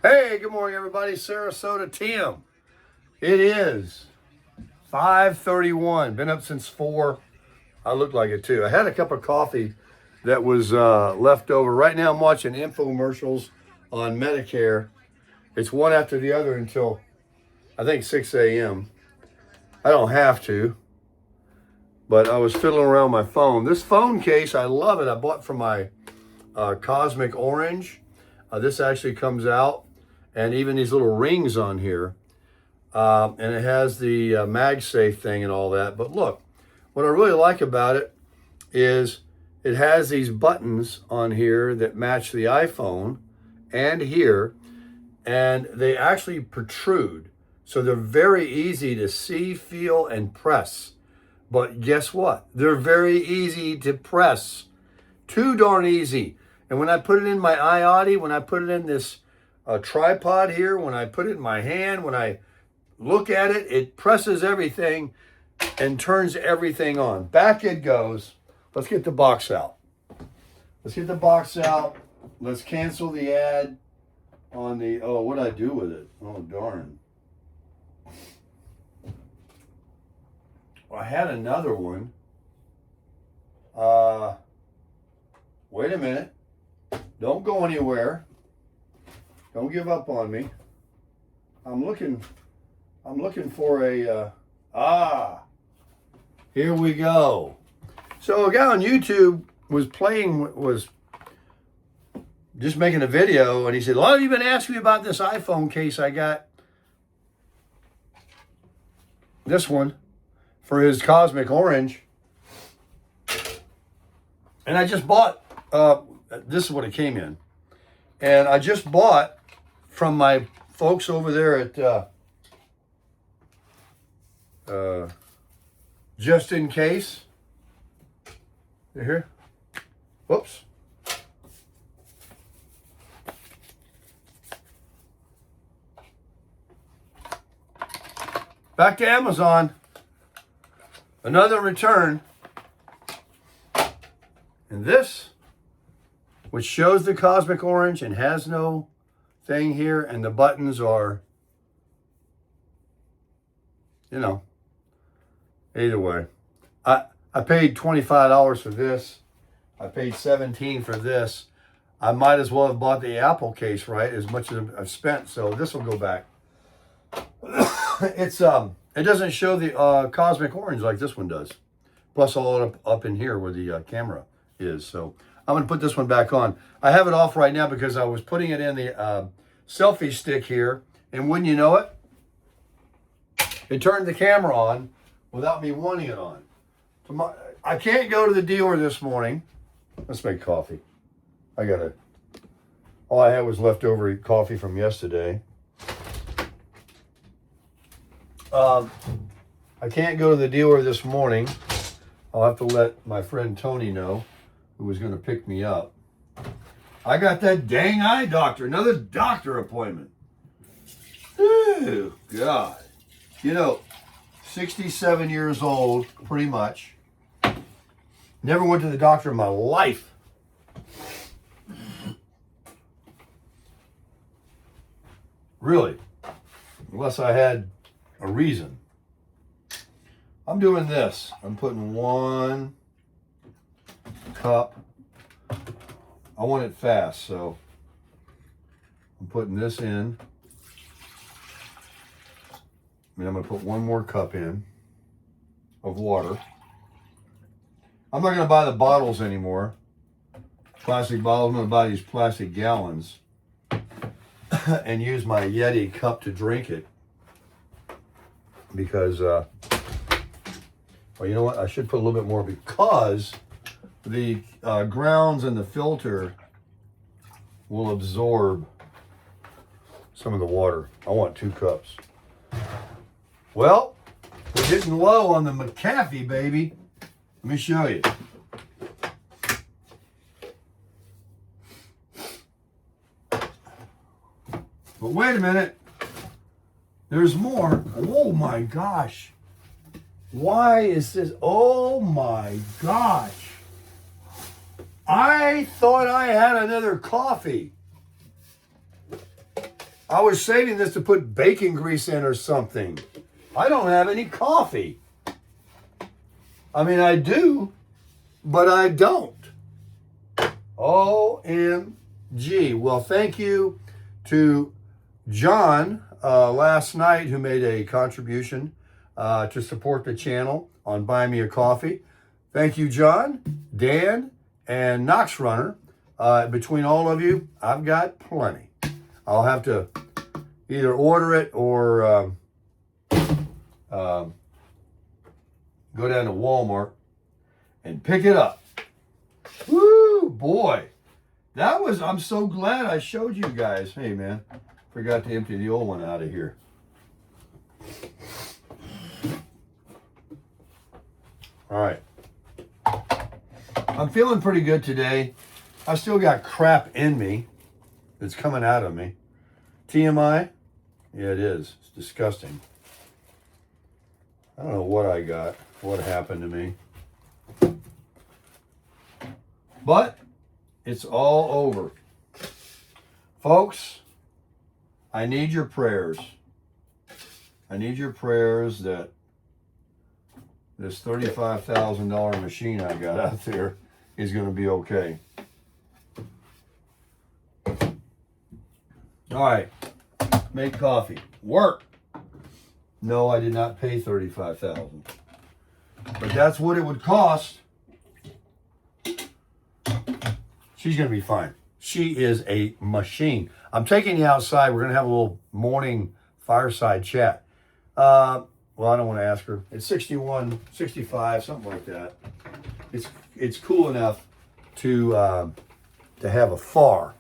Hey, good morning, everybody. Sarasota Tim. It is 5:31. Been up since 4. I look like it too. I had a cup of coffee that was left over. Right now, I'm watching infomercials on Medicare. It's one after the other until I think 6 a.m. I don't have to, but I was fiddling around my phone. This phone case, I love it. I bought from my Cosmic Orange. This actually comes out, and even these little rings on here. And it has the MagSafe thing and all that. But look, what I really like about it is it has these buttons on here that match the iPhone and here, and they actually protrude. So they're very easy to see, feel, and press. But guess what? They're very easy to press. Too darn easy. And when I put it in my iOtti, when I put it in this tripod here, when I put it in my hand, when I look at it, it presses everything and turns everything on. Back it goes. Let's get the box out. Let's get the box out. Let's cancel the ad on the, oh, what'd I do with it? Oh, darn. Well, I had another one. Wait a minute. Don't go anywhere. Don't give up on me. I'm looking for a, here we go. So a guy on YouTube was just making a video, and he said, a lot of you have been asking me about this iPhone case I got. This one for his Cosmic Orange. And I just bought, this is what it came in. And I just bought from my folks over there at Just In Case. You hear? Whoops. Back to Amazon. Another return. And this, which shows the Cosmic Orange and has no thing here, and the buttons are, you know, either way. I paid $25 for this. I paid $17 for this. I might as well have bought the Apple case, right? As much as I've spent. So this will go back. It doesn't show the Cosmic Orange like this one does. Plus all up in here where the camera is. So I'm going to put this one back on. I have it off right now because I was putting it in the selfie stick here. And wouldn't you know it, it turned the camera on without me wanting it on. I can't go to the dealer this morning. Let's make coffee. All I had was leftover coffee from yesterday. I can't go to the dealer this morning. I'll have to let my friend Tony know, who was going to pick me up. I got that dang eye doctor, another doctor appointment. Ooh, God. You know, 67 years old, pretty much. Never went to the doctor in my life. Really. Unless I had a reason. I'm doing this. I'm putting 1 cup. I want it fast, so I'm putting this in. And I'm going to put 1 more cup in of water. I'm not going to buy the bottles anymore. Plastic bottles. I'm going to buy these plastic gallons and use my Yeti cup to drink it. Because, well, you know what? I should put a little bit more because the grounds and the filter will absorb some of the water. I want 2 cups. Well, we're getting low on the McAfee, baby. Let me show you. But wait a minute. There's more. Oh my gosh. Why is this? Oh my gosh. I thought I had another coffee. I was saving this to put bacon grease in or something. I don't have any coffee. I mean, I do, but I don't. OMG. Well, thank you to John last night who made a contribution to support the channel on Buy Me a Coffee. Thank you, John, Dan, and Knox Runner. Between all of you, I've got plenty. I'll have to either order it or go down to Walmart and pick it up. Woo, boy. That was, I'm so glad I showed you guys. Hey, man, forgot to empty the old one out of here. All right. I'm feeling pretty good today. I still got crap in me that's coming out of me. TMI? Yeah, it is. It's disgusting. I don't know what I got, what happened to me. But it's all over. Folks, I need your prayers. I need your prayers that this $35,000 machine I got out there is going to be okay. All right, make coffee. Work. No, I did not pay $35,000, but that's what it would cost. She's going to be fine. She is a machine. I'm taking you outside. We're going to have a little morning fireside chat. Well, I don't want to ask her. It's 61, 65, something like that. It's cool enough to have a far.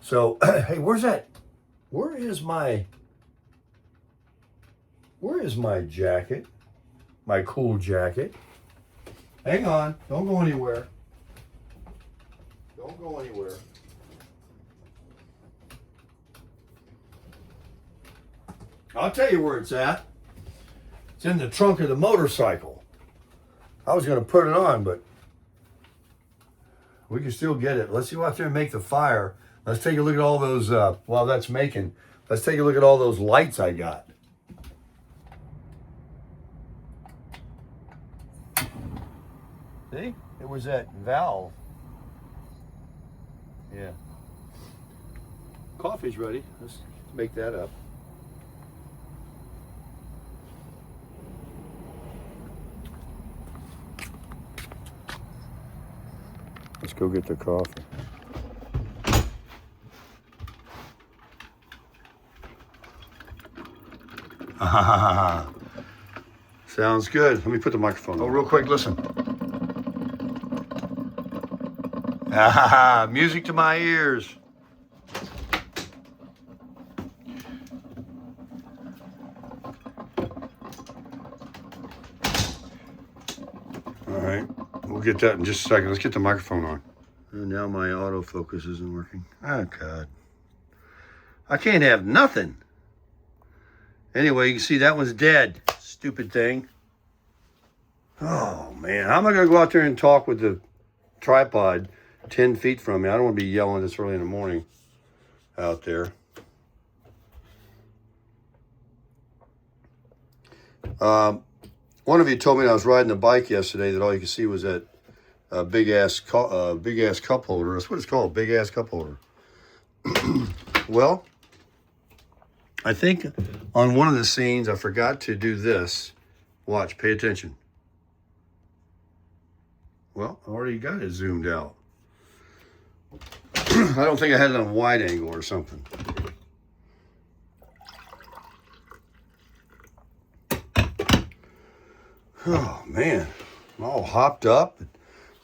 So, hey, where's that? Where is my jacket? My cool jacket. Hang on. Don't go anywhere. Don't go anywhere. I'll tell you where it's at. It's in the trunk of the motorcycle. I was going to put it on, but we can still get it. Let's go out there and make the fire. Let's take a look at all those, while that's making, let's take a look at all those lights I got. See? It was that valve. Yeah. Coffee's ready. Let's make that up. Let's go get the coffee. Sounds good. Let me put the microphone on. Oh, real quick, listen. Music to my ears. All right, we'll get that in just a second. Let's get the microphone on. And now my autofocus isn't working. Oh, God. I can't have nothing. Anyway, you can see that one's dead. Stupid thing. Oh, man. How am I going to go out there and talk with the tripod 10 feet from me? I don't want to be yelling this early in the morning out there. One of you told me when I was riding the bike yesterday that all you could see was that big ass cup holder. That's what it's called, big ass cup holder. Well, I think on one of the scenes I forgot to do this. Watch, pay attention. Well, I already got it zoomed out. I don't think I had it on wide angle or something. Oh, man. I'm all hopped up.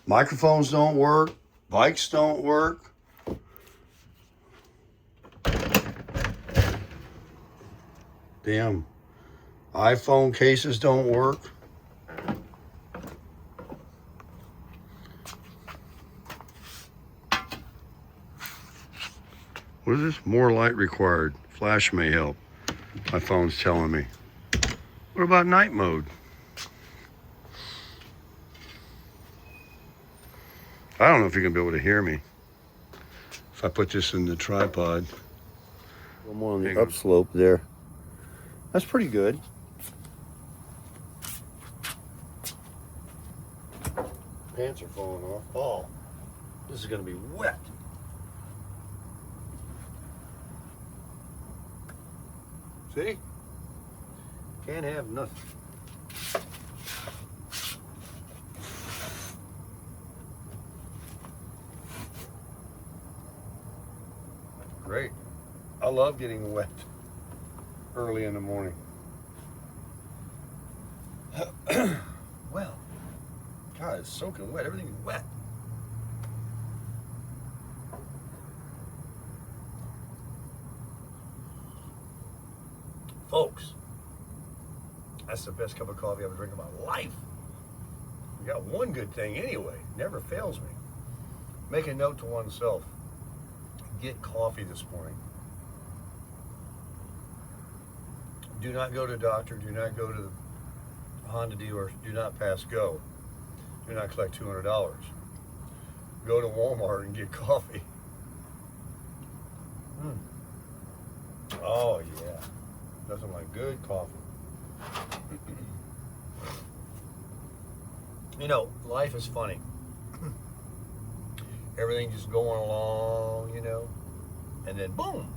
Microphones don't work. Bikes don't work. Damn iPhone cases don't work. What is this? More light required. Flash may help. My phone's telling me. What about night mode? I don't know if you're going to be able to hear me. If I put this in the tripod. little more on the upslope there. That's pretty good. Pants are falling off. Oh, this is going to be wet. See? Can't have nothing. Great. I love getting wet early in the morning. Well, God, it's soaking wet. Everything's wet. Folks, that's the best cup of coffee I've ever drank in my life. We got one good thing anyway. Never fails me. Make a note to oneself. Get coffee this morning. Do not go to the doctor. Do not go to the Honda dealer. Do not pass go. Do not collect $200. Go to Walmart and get coffee. Oh yeah, nothing like good coffee. You know, life is funny. Everything just going along, you know, and then boom,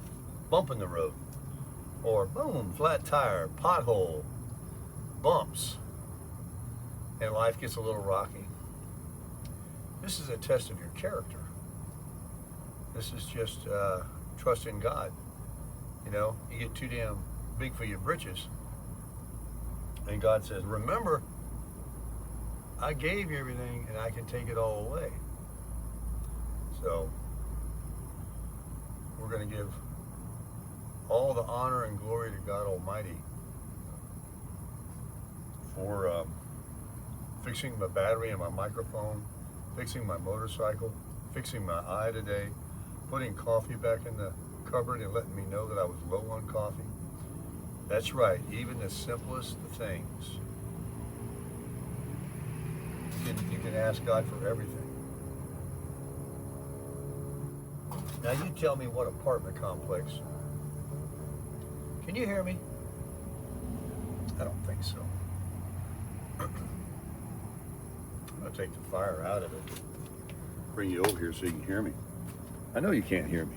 bump in the road, or boom, flat tire, pothole, bumps, and life gets a little rocky. This is a test of your character. This is just trust in God. You know, you get too damn big for your britches, and God says, remember, I gave you everything and I can take it all away. So we're going to give all the honor and glory to God Almighty for fixing my battery and my microphone, fixing my motorcycle, fixing my eye today, putting coffee back in the cupboard and letting me know that I was low on coffee. That's right, even the simplest of things. You can ask God for everything. Now you tell me what apartment complex. Can you hear me? I don't think so. I'm gonna take the fire out of it. Bring you over here so you can hear me. I know you can't hear me.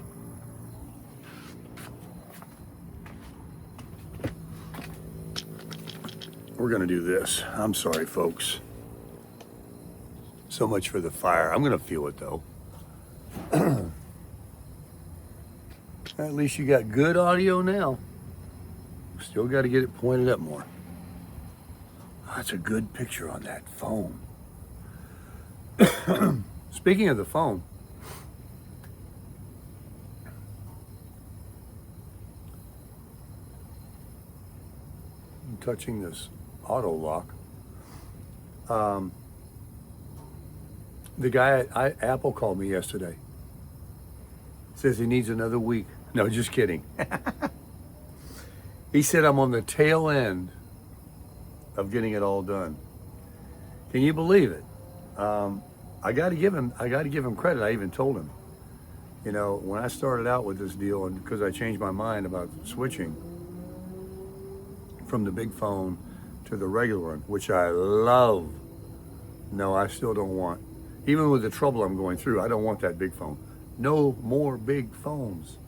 We're gonna do this. I'm sorry, folks. So much for the fire. I'm gonna feel it though. At least you got good audio now. Still got to get it pointed up more. That's a good picture on that phone. Speaking of the phone, I'm touching this auto lock. The guy at Apple called me yesterday. Says he needs another week. No, just kidding. He said I'm on the tail end of getting it all done. Can you believe it? I got to give him credit. I even told him, you know, when I started out with this deal, and because I changed my mind about switching from the big phone to the regular one, which I love. No, I still don't want. Even with the trouble I'm going through, I don't want that big phone. No more big phones.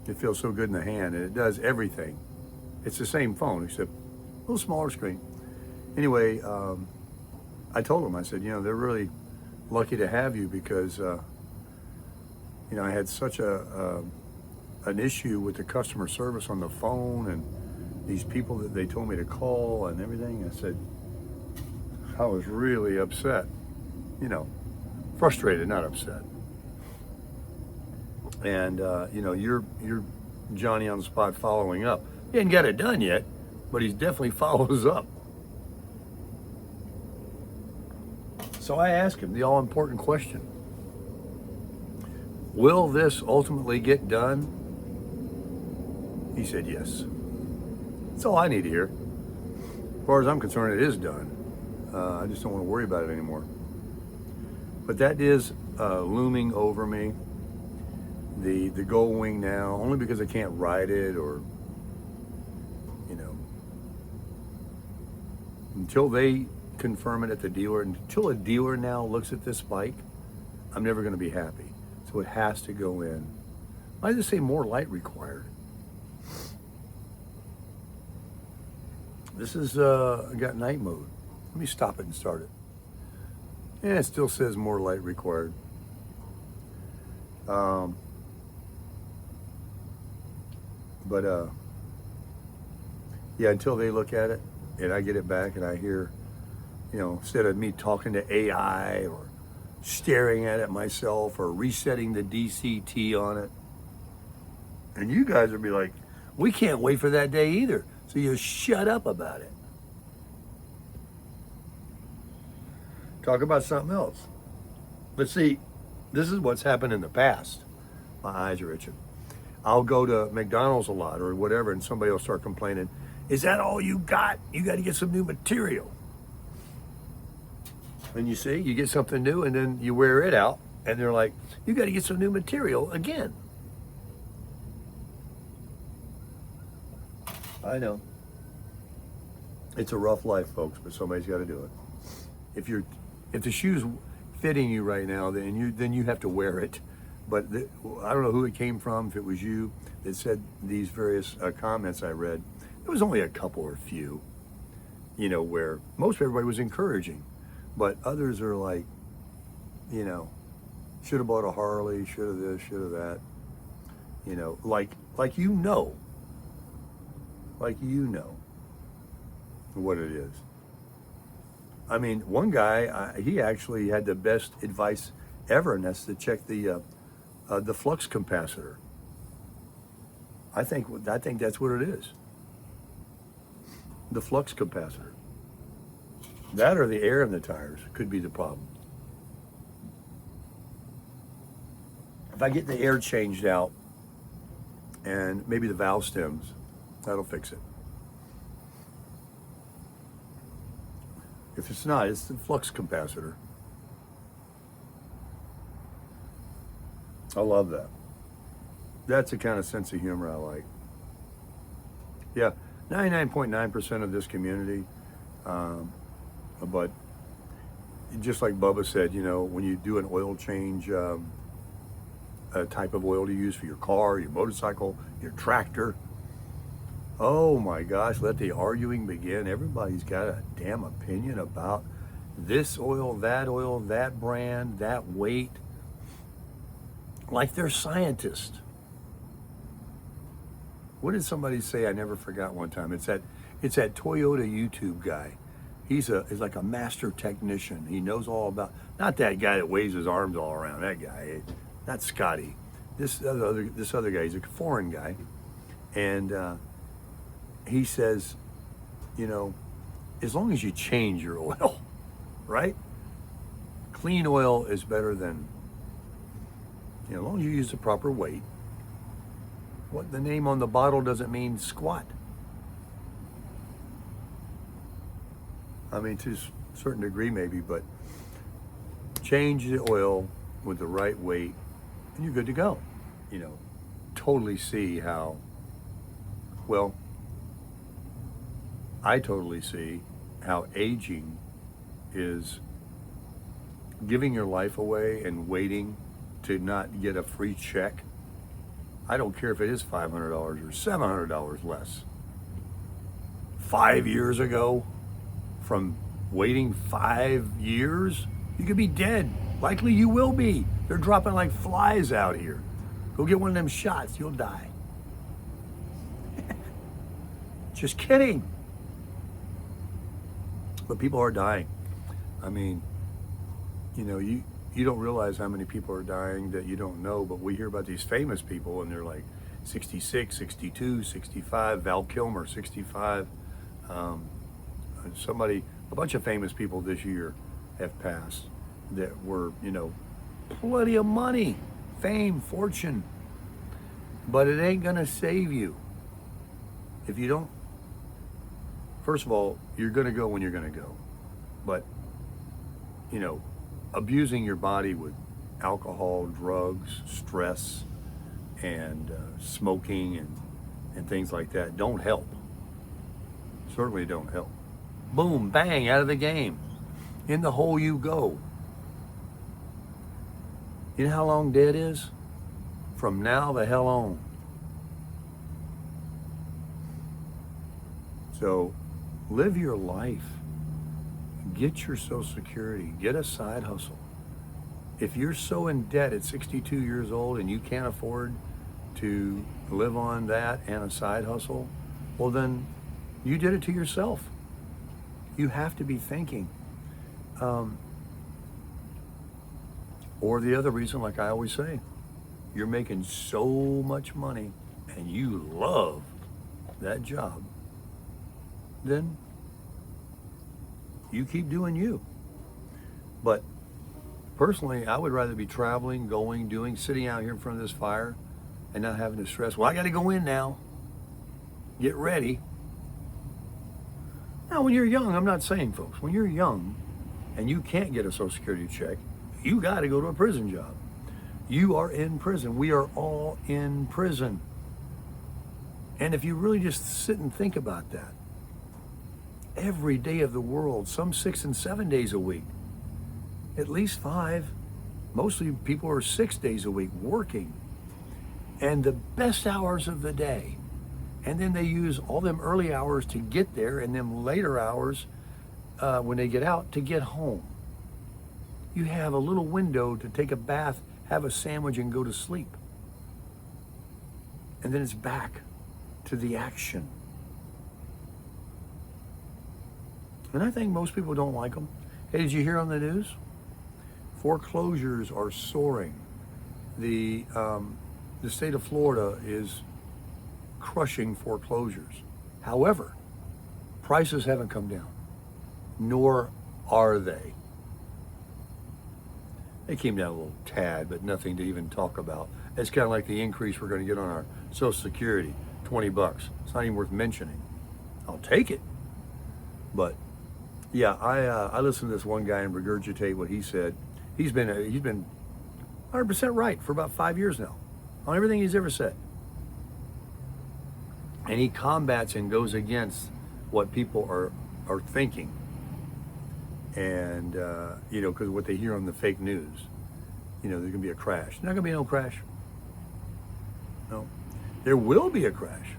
It feels so good in the hand, and it does everything. It's the same phone, except a little smaller screen. Anyway, I told him, I said, you know, they're really lucky to have you because, you know, I had such an issue with the customer service on the phone and these people that they told me to call and everything. I said, I was really upset, you know, frustrated, not upset. And, you know, you're Johnny on the spot following up. He ain't got it done yet, but he definitely follows up. So I asked him the all-important question. Will this ultimately get done? He said yes. That's all I need to hear. As far as I'm concerned, it is done. I just don't want to worry about it anymore. But that is looming over me. the Gold Wing now, only because I can't ride it, or until they confirm it at the dealer, until a dealer now looks at this bike, I'm never going to be happy. So it has to go in. I just say more light required. This is got night mode. Let me stop it and start it. And it still says more light required. Yeah, until they look at it and I get it back and I hear, instead of me talking to AI or staring at it myself or resetting the DCT on it, and you guys will be like, we can't wait for that day either. So you shut up about it. Talk about something else. But see, this is what's happened in the past. My eyes are itching. I'll go to McDonald's a lot or whatever, and somebody will start complaining, is that all you got? You got to get some new material. And you see, you get something new, and then you wear it out, and they're like, you got to get some new material again. I know. It's a rough life, folks, but somebody's got to do it. If the shoe's fitting you right now, then you have to wear it. But I don't know who it came from, if it was you that said these various comments I read. It was only a couple or few, where most everybody was encouraging. But others are like, should have bought a Harley, should have this, should have that. Like what it is. I mean, one guy, he actually had the best advice ever, and that's to check the flux capacitor. I think that's what it is. The flux capacitor. That or the air in the tires could be the problem. If I get the air changed out and maybe the valve stems, that'll fix it. If it's not, it's the flux capacitor. I love that. That's the kind of sense of humor I like. Yeah, 99.9% of this community, but just like Bubba said, when you do an oil change, a type of oil to use for your car, your motorcycle, your tractor, oh my gosh, let the arguing begin. Everybody's got a damn opinion about this oil, that brand, that weight, like they're scientists. What did somebody say? I never forgot one time. It's that Toyota YouTube guy. He's like a master technician. He knows all about, not that guy that waves his arms all around, that guy, not Scotty. This other guy, he's a foreign guy. And he says, as long as you change your oil, right? Clean oil is better than, as long as you use the proper weight. What the name on the bottle doesn't mean squat. I mean, to a certain degree maybe, but change the oil with the right weight and you're good to go. Totally see how, I totally see how aging is giving your life away and waiting to not get a free check. I don't care if it is $500 or $700 less. 5 years ago, from waiting 5 years, you could be dead. Likely you will be. They're dropping like flies out here. Go get one of them shots, you'll die. Just kidding. But people are dying. I mean, you don't realize how many people are dying that you don't know, but we hear about these famous people and they're like 66, 62, 65, Val Kilmer, 65. A bunch of famous people this year have passed that were, plenty of money, fame, fortune, but it ain't gonna save you. If you don't, first of all, you're gonna go when you're gonna go, but, abusing your body with alcohol, drugs, stress, and smoking and things like that don't help. Certainly don't help. Boom, bang, out of the game. In the hole you go. You know how long dead is? From now the hell on. So live your life. Get your Social Security. Get a side hustle. If you're so in debt at 62 years old and you can't afford to live on that and a side hustle, well then you did it to yourself. You have to be thinking. Or the other reason, like I always say, you're making so much money and you love that job, then you keep doing you. But personally, I would rather be traveling, going, doing, sitting out here in front of this fire and not having to stress, well, I got to go in now. Get ready. Now, when you're young, I'm not saying, folks, when you're young and you can't get a Social Security check, you got to go to a prison job. You are in prison. We are all in prison. And if you really just sit and think about that, every day of the world, some 6 and 7 days a week, at least 5, mostly people are 6 days a week working, and the best hours of the day. And then they use all them early hours to get there and them later hours when they get out to get home. You have a little window to take a bath, have a sandwich, and go to sleep. And then it's back to the action. And I think most people don't like them. Hey, did you hear on the news? Foreclosures are soaring. The state of Florida is crushing foreclosures. However, prices haven't come down, nor are they. They came down a little tad, but nothing to even talk about. It's kind of like the increase we're going to get on our Social Security, $20. It's not even worth mentioning. I'll take it. But yeah, I listened to this one guy and regurgitate what he said. He's been 100% right for about 5 years now on everything he's ever said. And he combats and goes against what people are thinking. And, because what they hear on the fake news, there's going to be a crash. There's not going to be no crash. No. There will be a crash,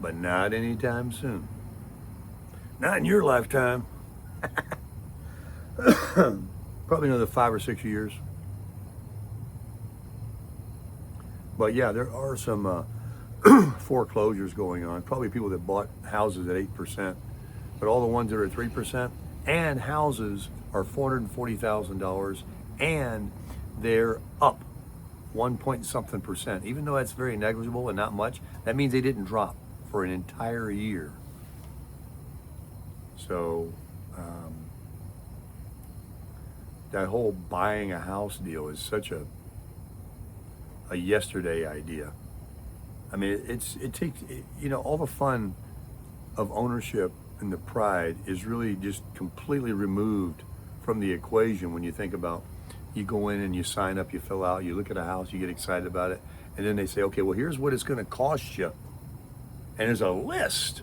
but not anytime soon. Not in your lifetime. Probably another 5 or 6 years. But yeah, there are some foreclosures going on. Probably people that bought houses at 8%, but all the ones that are at 3%, and houses are $440,000 and they're up 1 point something percent. Even though that's very negligible and not much, that means they didn't drop for an entire year. So that whole buying a house deal is such a yesterday idea. I mean, it takes, all the fun of ownership and the pride is really just completely removed from the equation when you think about, you go in and you sign up, you fill out, you look at a house, you get excited about it, and then they say, okay, well, here's what it's going to cost you. And there's a list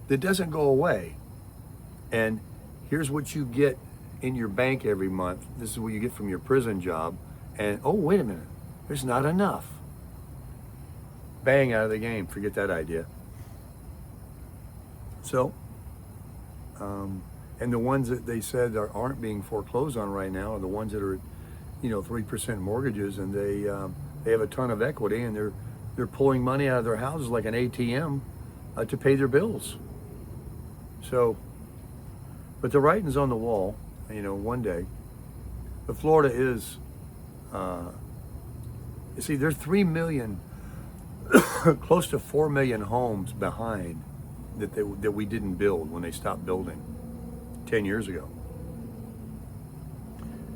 that doesn't go away. And here's what you get in your bank every month. This is what you get from your prison job. And, oh, wait a minute, there's not enough. Bang, out of the game. Forget that idea. So, and the ones that they said aren't being foreclosed on right now are the ones that are at, 3% mortgages, and they have a ton of equity, and they're pulling money out of their houses like an ATM to pay their bills. So, but the writing's on the wall. One day, but Florida is. You see, there's 3 million, close to 4 million homes behind that we didn't build when they stopped building 10 years ago.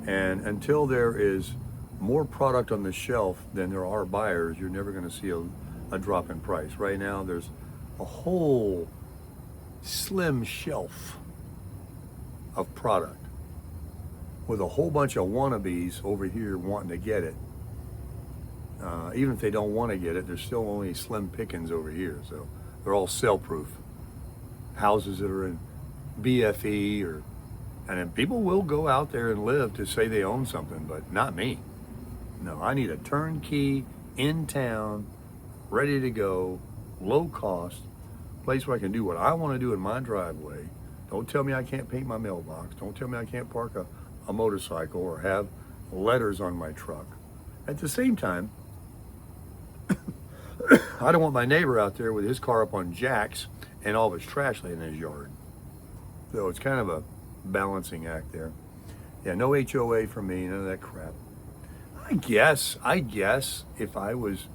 And until there is more product on the shelf than there are buyers, you're never going to see a drop in price. Right now, there's a whole slim shelf of product with a whole bunch of wannabes over here wanting to get it. Even if they don't want to get it, there's still only slim pickings over here. So they're all sale-proof. Houses that are in BFE and then people will go out there and live to say they own something, but not me. No, I need a turnkey, in town, ready to go, low cost, place where I can do what I want to do in my driveway. Don't tell me I can't paint my mailbox. Don't tell me I can't park a motorcycle or have letters on my truck. At the same time, I don't want my neighbor out there with his car up on jacks and all of his trash laying in his yard. So it's kind of a balancing act there. Yeah, no HOA for me, none of that crap. I guess if I was,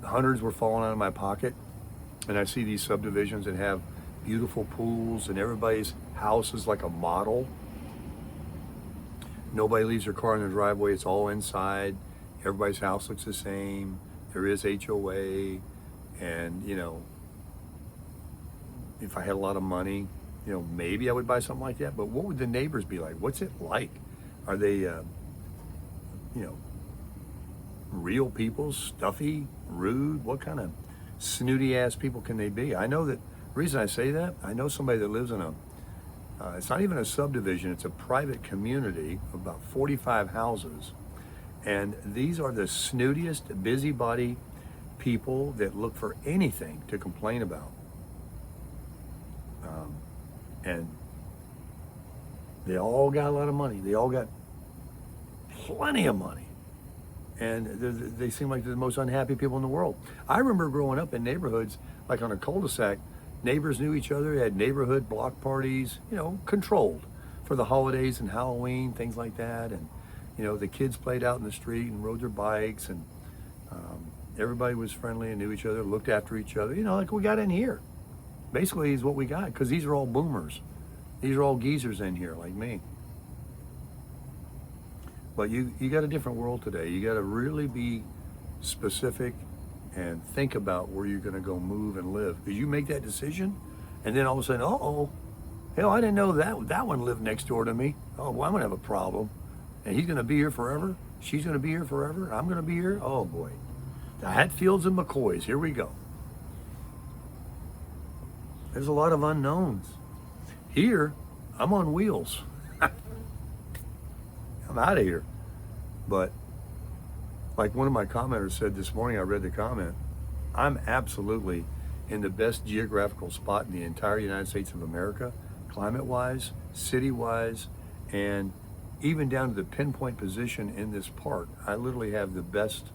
hundreds were falling out of my pocket and I see these subdivisions that have beautiful pools and everybody's house is like a model. Nobody leaves their car in the driveway, it's all inside. Everybody's house looks the same. There is HOA, and if I had a lot of money, maybe I would buy something like that. But what would the neighbors be like? What's it like? Are they, real people, stuffy, rude? What kind of snooty ass people can they be? I know that, the reason I say that, I know somebody that lives in it's not even a subdivision, it's a private community of about 45 houses. And these are the snootiest, busybody people that look for anything to complain about. And they all got a lot of money. They all got plenty of money. And they seem like they're the most unhappy people in the world. I remember growing up in neighborhoods, like on a cul-de-sac, neighbors knew each other, had neighborhood block parties, controlled for the holidays and Halloween, things like that. And the kids played out in the street and rode their bikes, and everybody was friendly and knew each other, looked after each other, like we got in here. Basically is what we got, because these are all boomers. These are all geezers in here like me. But you got a different world today. You got to really be specific and think about where you're going to go move and live. Because you make that decision, and then all of a sudden, I didn't know that one lived next door to me. Oh, well, I'm going to have a problem. And he's going to be here forever. She's going to be here forever. I'm going to be here. Oh, boy. The Hatfields and McCoys. Here we go. There's a lot of unknowns. Here, I'm on wheels. I'm out of here. But like one of my commenters said this morning, I read the comment, I'm absolutely in the best geographical spot in the entire United States of America, climate-wise, city-wise, and even down to the pinpoint position in this park. I literally have the best,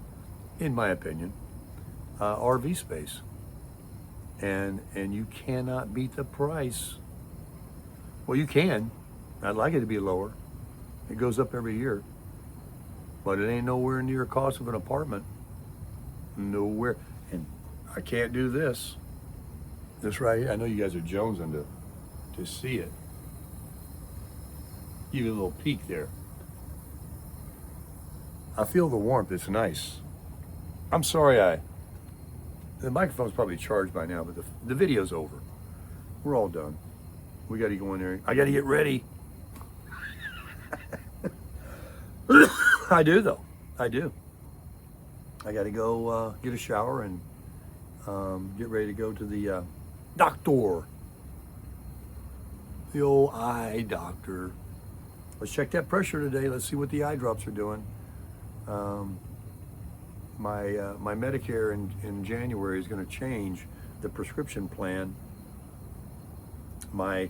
in my opinion, RV space. And you cannot beat the price. Well, you can. I'd like it to be lower. It goes up every year. But it ain't nowhere near the cost of an apartment. Nowhere. And I can't do this. This right here. I know you guys are jonesing to see it. Give you a little peek there. I feel the warmth. It's nice. I'm sorry the microphone's probably charged by now, but the video's over. We're all done. We got to go in there. I got to get ready. I do, though. I do. I got to go get a shower and get ready to go to the doctor. The old eye doctor. Let's check that pressure today. Let's see what the eye drops are doing. My Medicare in January is going to change the prescription plan. My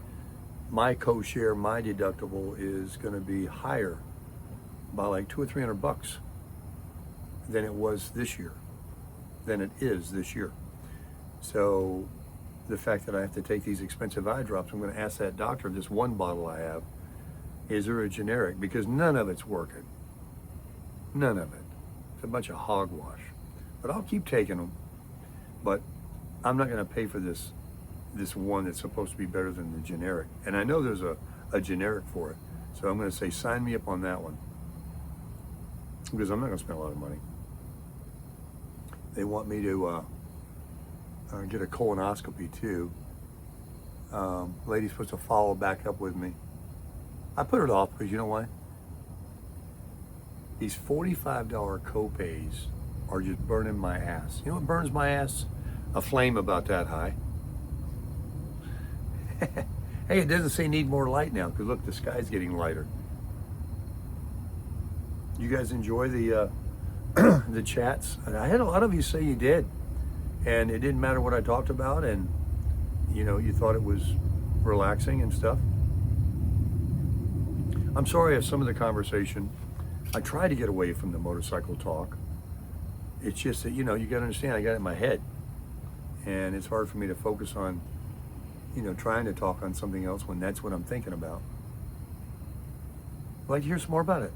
co-share, my deductible is going to be higher by like $200 or $300 than it was this year, than it is this year. So the fact that I have to take these expensive eye drops, I'm going to ask that doctor, this one bottle I have, is there a generic? Because none of it's working. None of it. It's a bunch of hogwash. But I'll keep taking them. But I'm not going to pay for this one that's supposed to be better than the generic. And I know there's a generic for it. So I'm going to say, sign me up on that one. Because I'm not going to spend a lot of money. They want me to get a colonoscopy too. Lady's supposed to follow back up with me. I put it off because you know why? These $45 copays are just burning my ass. You know what burns my ass? A flame about that high. Hey, it doesn't say need more light now, because look, the sky's getting lighter. You guys enjoy the the chats? I had a lot of you say you did, and it didn't matter what I talked about, and you know, you thought it was relaxing and stuff. I'm sorry if some of the conversation, I try to get away from the motorcycle talk. It's just that, you know, you got to understand, I got it in my head, and it's hard for me to focus on, you know, trying to talk on something else when that's what I'm thinking about. I'd like to hear some more about it.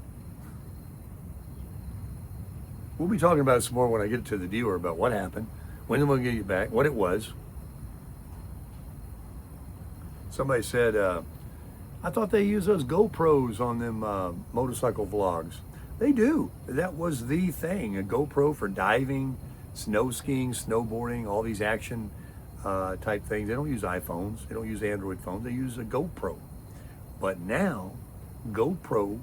We'll be talking about it some more when I get to the dealer, about what happened, when am I going to get it back, what it was. Somebody said, I thought they use those GoPros on them motorcycle vlogs. They do. That was the thing, a GoPro for diving, snow skiing, snowboarding, all these action type things. They don't use iPhones. They don't use Android phones. They use a GoPro. But now, GoPro,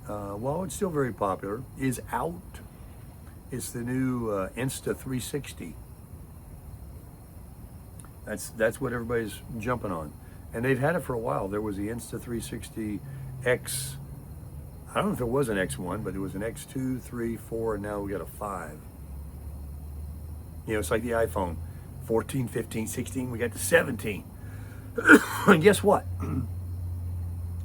while it's still very popular, is out. It's the new Insta360. That's what everybody's jumping on. And they've had it for a while. There was the Insta360 X, I don't know if it was an X1, but it was an X2, 3, 4, and now we got a 5. You know, it's like the iPhone, 14, 15, 16, we got the 17. And guess what?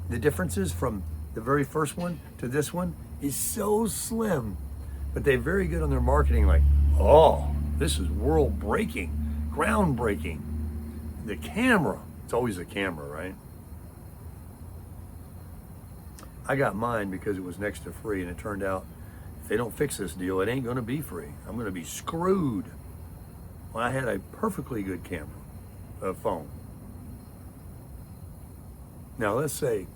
The differences from the very first one to this one is so slim, but they're very good on their marketing, like, oh, this is world breaking, groundbreaking. The camera, it's always the camera, right? I got mine because it was next to free, and it turned out if they don't fix this deal, it ain't gonna be free. I'm gonna be screwed. When I had a perfectly good camera, a phone. Now let's say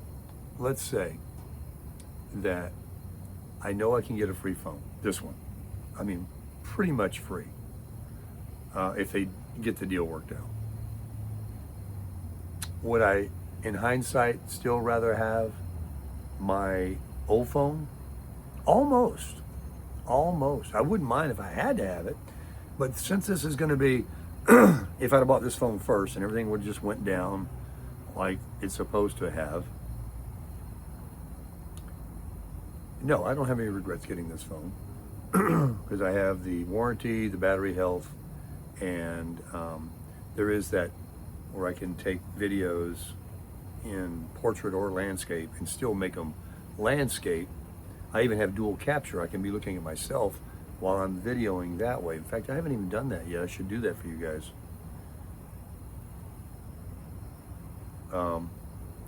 that I know I can get a free phone, this one. I mean, pretty much free, if they get the deal worked out. Would I, in hindsight, still rather have my old phone? Almost. I wouldn't mind if I had to have it, but since this is gonna be, if I'd have bought this phone first and everything would just went down like it's supposed to have, no, I don't have any regrets getting this phone, because I have the warranty, the battery health, and there is that where I can take videos in portrait or landscape and still make them landscape. I even have dual capture. I can be looking at myself while I'm videoing that way. In fact, I haven't even done that yet. I should do that for you guys.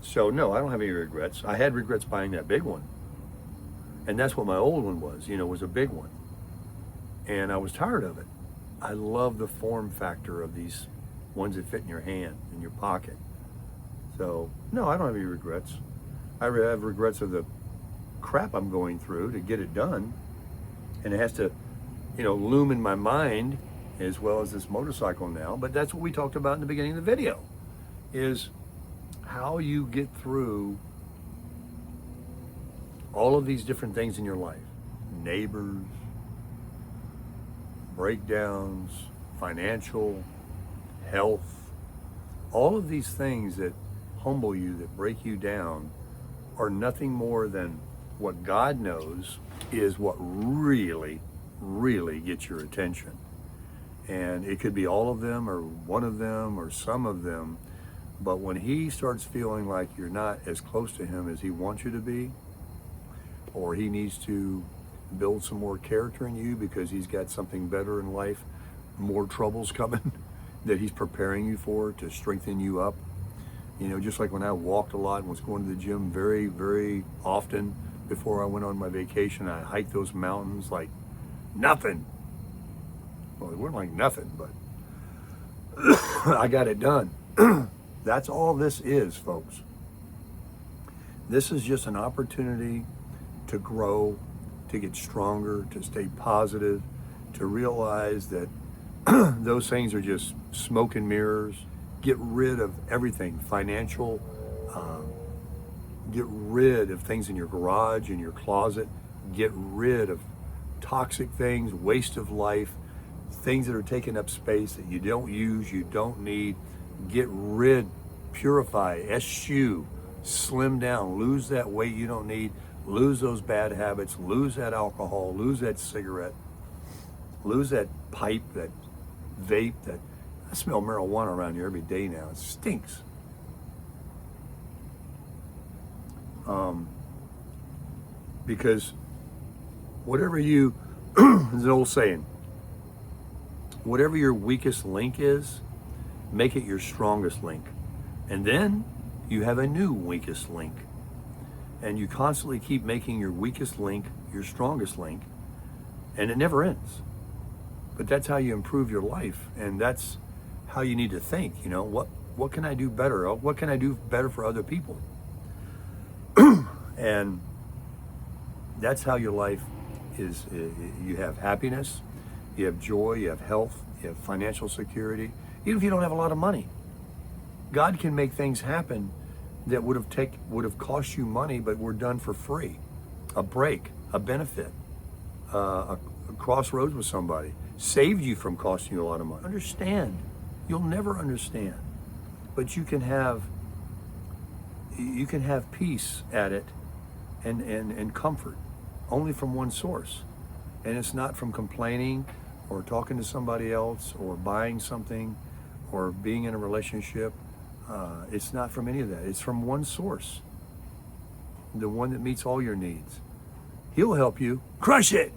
So no, I don't have any regrets. I had regrets buying that big one. And that's what my old one was, you know, was a big one. And I was tired of it. I love the form factor of these ones that fit in your hand, in your pocket. So, no, I don't have any regrets. I have regrets of the crap I'm going through to get it done. And it has to, you know, loom in my mind as well as this motorcycle now. But that's what we talked about in the beginning of the video, is how you get through all of these different things in your life. Neighbors, breakdowns, financial, health, all of these things that humble you, that break you down, are nothing more than what God knows is what really, really gets your attention. And it could be all of them or one of them or some of them, but when he starts feeling like you're not as close to him as he wants you to be, or he needs to build some more character in you because he's got something better in life, more troubles coming that he's preparing you for to strengthen you up. You know, just like when I walked a lot and was going to the gym very, very often before I went on my vacation, I hiked those mountains like nothing. Well, they weren't like nothing, but I got it done. That's all this is, folks. This is just an opportunity to grow, to get stronger, to stay positive, to realize that those things are just smoke and mirrors. Get rid of everything financial. Get rid of things in your garage, in your closet. Get rid of toxic things, waste of life, things that are taking up space that you don't use, you don't need. Get rid, purify, eschew, slim down, lose that weight you don't need, lose those bad habits, lose that alcohol, lose that cigarette, lose that pipe, that vape. That I smell marijuana around here every day now. It stinks. Because whatever you, there's an old saying, whatever your weakest link is, make it your strongest link. And then you have a new weakest link. And you constantly keep making your weakest link your strongest link. And it never ends. But that's how you improve your life. And that's how you need to think. You know, what can I do better? What can I do better for other people? And that's how your life is. You have happiness, you have joy, you have health, you have financial security, even if you don't have a lot of money. God can make things happen that would have cost you money, but were done for free. A break, a benefit, a crossroads with somebody, saved you from costing you a lot of money. Understand. You'll never understand. But you can have peace at it and comfort only from one source. And it's not from complaining or talking to somebody else or buying something or being in a relationship. It's not from any of that. It's from one source, the one that meets all your needs. He'll help you crush it.